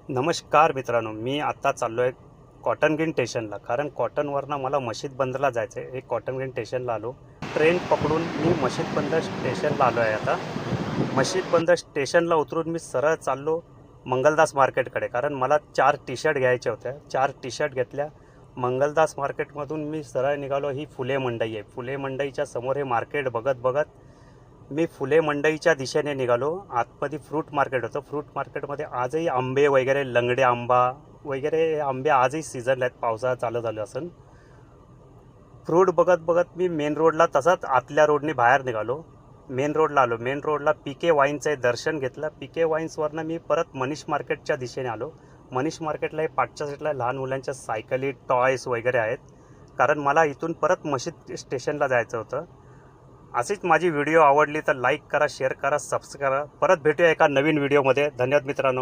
नमस्कार मित्रांनो, मी आत्ता चाललो आहे कॉटन ग्रीन स्टेशनला. कारण कॉटनवरनं मला मशीद बंदरला जायचं आहे. एक कॉटन ग्रीन स्टेशनला आलो. ट्रेन पकडून मी मशीद बंदर स्टेशनला आलो आहे. आता मशीद बंदर स्टेशनला उतरून मी सरळ चाललो मंगलदास मार्केटकडे. कारण मला 4 टी शर्ट घ्यायच्या होत्या. 4 टी शर्ट घेतल्या. मंगलदास मार्केटमधून मी सरळ निघालो. ही फुले मंडई आहे. फुले मंडईच्या समोर हे मार्केट बघत बघत मी फुले मंडईच्या दिशेने निघालो. आतमध्ये फ्रूट मार्केट होतं. फ्रूट मार्केटमध्ये आजही आंबे वगैरे, लंगडे आंबा वगैरे आंबे आजही सीझनला आहेत. पावसाळा चालू झालं असेल. फ्रूट बघत बघत मी मेन रोडला तसाच आतल्या रोडने बाहेर निघालो. मेन रोडला आलो. मेन रोडला पीके वाईनचं दर्शन घेतलं. पीके वाईन्सवरनं मी परत मनीष मार्केटच्या दिशेने आलो. मनीष मार्केटला हे पाठच्या साईडला लहान मुलांच्या सायकली, टॉयस वगैरे आहेत. कारण मला इथून परत मशीद स्टेशनला जायचं होतं. अशीच माझी व्हिडिओ आवडली तर लाईक करा, शेअर करा, सबस्क्राईब करा. परत भेटूया एका नवीन व्हिडिओमध्ये. धन्यवाद मित्रांनो.